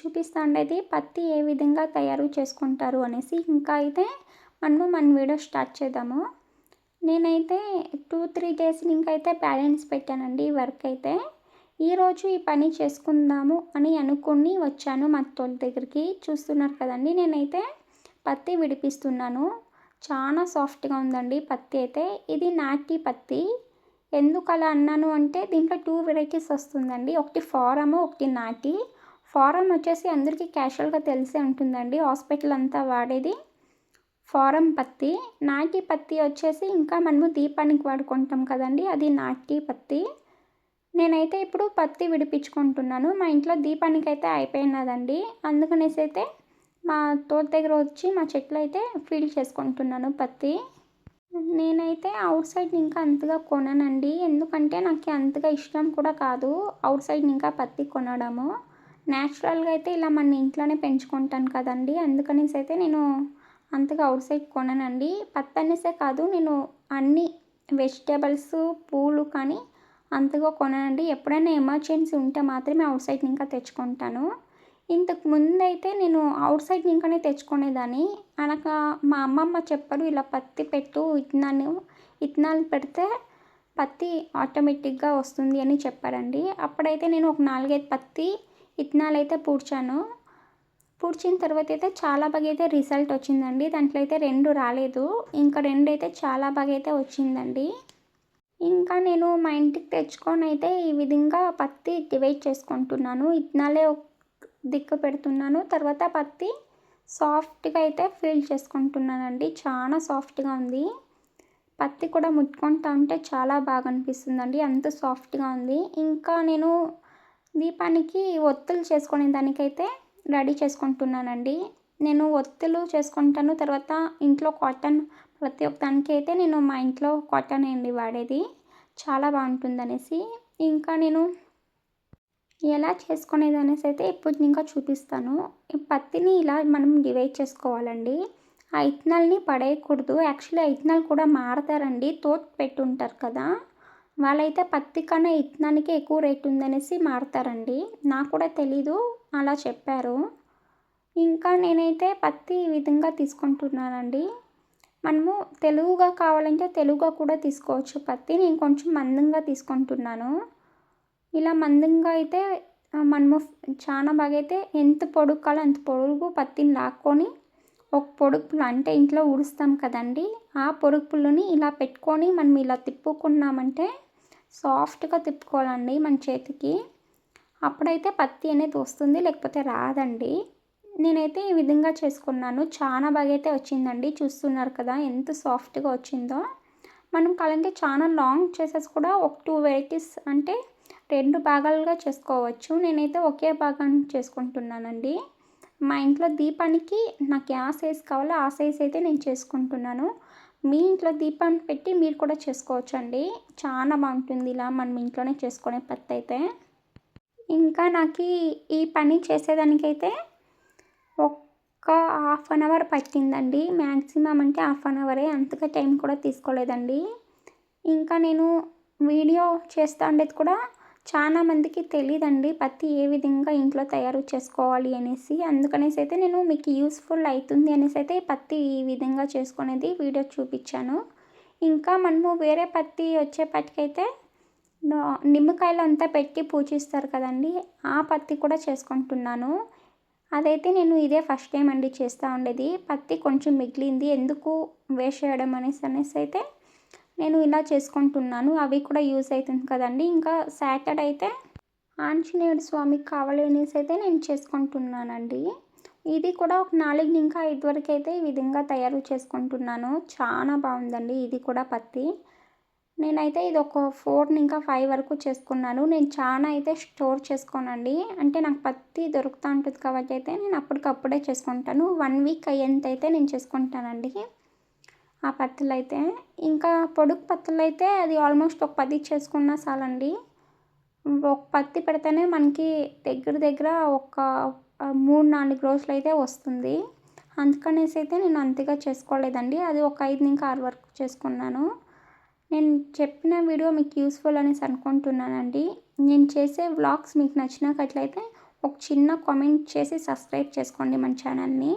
చూపిస్తా ఉండేది పత్తి ఏ విధంగా తయారు చేసుకుంటారు అనేసి. ఇంకా అయితే మనము మన వీడియో స్టార్ట్ చేద్దాము. నేనైతే 2-3 డేస్ ఇంకైతే బ్యాలెన్స్ పెట్టానండి వర్క్ అయితే. ఈరోజు ఈ పని చేసుకుందాము అని అనుకుని వచ్చాను మా తోట దగ్గరికి. చూస్తున్నారు కదండి, నేనైతే పత్తి విడిపిస్తున్నాను. చాలా సాఫ్ట్గా ఉందండి పత్తి అయితే. ఇది నాటి పత్తి. ఎందుకు అలా అన్నాను అంటే దీంట్లో 2 వెరైటీస్ వస్తుందండి. ఒకటి ఫారము, ఒకటి నాటి. ఫారం వచ్చేసి అందరికీ క్యాషువల్గా తెలిసే ఉంటుందండి, హాస్పిటల్ అంతా వాడేది ఫారం పత్తి. నాటి పత్తి వచ్చేసి ఇంకా మనము దీపానికి వాడుకుంటాం కదండి, అది నాటి పత్తి. నేనైతే ఇప్పుడు పత్తి విడిపించుకుంటున్నాను. మా ఇంట్లో దీపానికి అయితే అయిపోయినదండి, అందుకనేసి అయితే మా తోట దగ్గర వచ్చి మా చెట్లు అయితే ఫీల్ చేసుకుంటున్నాను పత్తి. నేనైతే అవుట్ సైడ్ ఇంకా అంతగా కొననండి, ఎందుకంటే నాకు అంతగా ఇష్టం కూడా కాదు అవుట్ సైడ్ ఇంకా పత్తి కొనడము. న్యాచురల్గా అయితే ఇలా మన ఇంట్లోనే పెంచుకుంటాను కదండి, అందుకనేసి అయితే నేను అంతగా అవుట్ సైడ్ కొననండి. పత్తి అనేసే కాదు, నేను అన్ని వెజిటేబుల్స్, పూలు కానీ అంతగా కొననండి. ఎప్పుడైనా ఎమర్జెన్సీ ఉంటే మాత్రమే అవుట్ సైడ్ ఇంకా తెచ్చుకుంటాను. ఇంతకు ముందైతే నేను అవుట్ సైడ్ ఇంకానే తెచ్చుకునేదాన్ని. అనగా మా అమ్మమ్మ చెప్పారు, ఇలా పత్తి పెట్టు, ఇత్తనాలు పెడితే పత్తి ఆటోమేటిక్గా వస్తుంది అని చెప్పారండి. అప్పుడైతే నేను ఒక 4-5 పత్తి ఇత్తనాలు అయితే పూడ్చాను. పూడ్చిన తర్వాత అయితే చాలా బాగా అయితే రిజల్ట్ వచ్చిందండి. దాంట్లో అయితే 2 రాలేదు, ఇంకా 2 అయితే చాలా బాగా అయితే వచ్చిందండి. ఇంకా నేను మా ఇంటికి తెచ్చుకొని అయితే ఈ విధంగా పత్తి డివైడ్ చేసుకుంటున్నాను. ఇత్తనాలే దిక్కు పెడుతున్నాను, తర్వాత పత్తి సాఫ్ట్గా అయితే ఫీల్ చేసుకుంటున్నానండి. చాలా సాఫ్ట్గా ఉంది పత్తి కూడా. ముట్టుకుంటా ఉంటే చాలా బాగా అనిపిస్తుందండి, అంత సాఫ్ట్గా ఉంది. ఇంకా నేను దీపానికి ఒత్తులు చేసుకునే దానికైతే రెడీ చేసుకుంటున్నానండి. నేను ఒత్తులు చేసుకుంటాను, తర్వాత ఇంట్లో కాటన్, ప్రతి ఒక్క దానికి అయితే నేను మా ఇంట్లో కాటన్ అండి వాడేది, చాలా బాగుంటుందనేసి. ఇంకా నేను ఎలా చేసుకునేది అనేసి అయితే ఇప్పుడు ఇంకా చూపిస్తాను. ఈ పత్తిని ఇలా మనం డివైడ్ చేసుకోవాలండి. ఆ ఇత్తనాల్ని పడేయకూడదు. యాక్చువల్లీ ఆ ఇత్తనాలు కూడా మారతారండి, తోట పెట్టుంటారు కదా, వాళ్ళైతే పత్తి కన్నా ఇత్తనానికి ఎక్కువ రేట్ ఉందనేసి మారతారండి. నాకు కూడా తెలీదు, అలా చెప్పారు. ఇంకా నేనైతే పత్తి ఈ విధంగా తీసుకుంటున్నానండి. మనము తెలుగుగా కావాలంటే తెలుగుగా కూడా తీసుకోవచ్చు పత్తి. నేను కొంచెం మందంగా తీసుకుంటున్నాను. ఇలా మందంగా అయితే మనము చాలా బాగా అయితే ఎంత పొడుగు కావాలో అంత పొడుగు పత్తిని లాక్కొని, ఒక పొడుగు పుల్ల అంటే ఇంట్లో ఊడుస్తాం కదండి, ఆ పొడుగు పుల్లని ఇలా పెట్టుకొని మనం ఇలా తిప్పుకున్నామంటే సాఫ్ట్గా తిప్పుకోవాలండి మన చేతికి, అప్పుడైతే పత్తి అనేది వస్తుంది, లేకపోతే రాదండి. నేనైతే ఈ విధంగా చేసుకున్నాను. చాలా బాగా అయితే వచ్చిందండి, చూస్తున్నారు కదా ఎంత సాఫ్ట్గా వచ్చిందో. మనం కావాలంటే చాలా లాంగ్ చేసేసి కూడా ఒక 2 వెరైటీస్ అంటే 2 భాగాలుగా చేసుకోవచ్చు. నేనైతే ఒకే భాగాన్ని చేసుకుంటున్నానండి. మా ఇంట్లో దీపానికి నాకు ఆ సైజ్ కావాలో ఆ సైజ్ అయితే నేను చేసుకుంటున్నాను. మీ ఇంట్లో దీపాన్ని పెట్టి మీరు కూడా చేసుకోవచ్చండి, చాలా బాగుంటుంది ఇలా మనం ఇంట్లోనే చేసుకునే పత్తి అయితే. ఇంకా నాకు ఈ పని చేసేదానికైతే ఒక్క హాఫ్ అన్ అవర్ పట్టిందండి, మ్యాక్సిమం అంటే హాఫ్ అన్ అవరే, అంతగా టైం కూడా తీసుకోలేదండి. ఇంకా నేను వీడియో చేస్తూ ఉండేది కూడా చాలా మందికి తెలీదండి పత్తి ఏ విధంగా ఇంట్లో తయారు చేసుకోవాలి అనేసి. అందుకనేసి అయితే నేను మీకు యూస్ఫుల్ అవుతుంది అనేసి అయితే పత్తి ఈ విధంగా చేసుకునేది వీడియో చూపించాను. ఇంకా మనము వేరే పత్తి వచ్చేపటికైతే నిమ్మకాయలు అంతా పెట్టి పూజిస్తారు కదండి, ఆ పత్తి కూడా చేసుకుంటున్నాను. అదైతే నేను ఇదే ఫస్ట్ టైం అండి చేస్తూ ఉండేది. పత్తి కొంచెం మిగిలింది, ఎందుకు వేస్ట్ చేయడం అనేసి అయితే నేను ఇలా చేసుకుంటున్నాను. అవి కూడా యూజ్ అవుతుంది కదండి. ఇంకా సాటర్డే అయితే ఆంజనేయుడు స్వామికి కావాలి అనేసి అయితే నేను చేసుకుంటున్నానండి. ఇది కూడా ఒక 4-5 వరకు అయితే ఈ విధంగా తయారు చేసుకుంటున్నాను. చాలా బాగుందండి ఇది కూడా పత్తి. నేనైతే ఇది ఒక 4-5 వరకు చేసుకున్నాను. నేను చాలా అయితే స్టోర్ చేసుకోనండి, అంటే నాకు పత్తి దొరుకుతూ ఉంటుంది కాబట్టి అయితే నేను అప్పటికప్పుడే చేసుకుంటాను. 1 వీక్ అయ్యేంత అయితే నేను చేసుకుంటానండి ఆ పత్తులు అయితే. ఇంకా పొడుగు పత్తులు అయితే అది ఆల్మోస్ట్ ఒక 10 చేసుకున్నా చాలండి. ఒక పత్తి పెడితేనే మనకి దగ్గర దగ్గర ఒక 3-4 రోజులు అయితే వస్తుంది. అందుకనేసి అయితే నేను అంతగా చేసుకోలేదండి, అది ఒక 5-6 వరకు చేసుకున్నాను. నేను చెప్పిన వీడియో మీకు యూస్ఫుల్ అనేసి అనుకుంటున్నానండి. నేను చేసే వ్లాగ్స్ మీకు నచ్చినట్లయితే ఒక చిన్న కామెంట్ చేసి సబ్స్క్రైబ్ చేసుకోండి మన ఛానల్ని.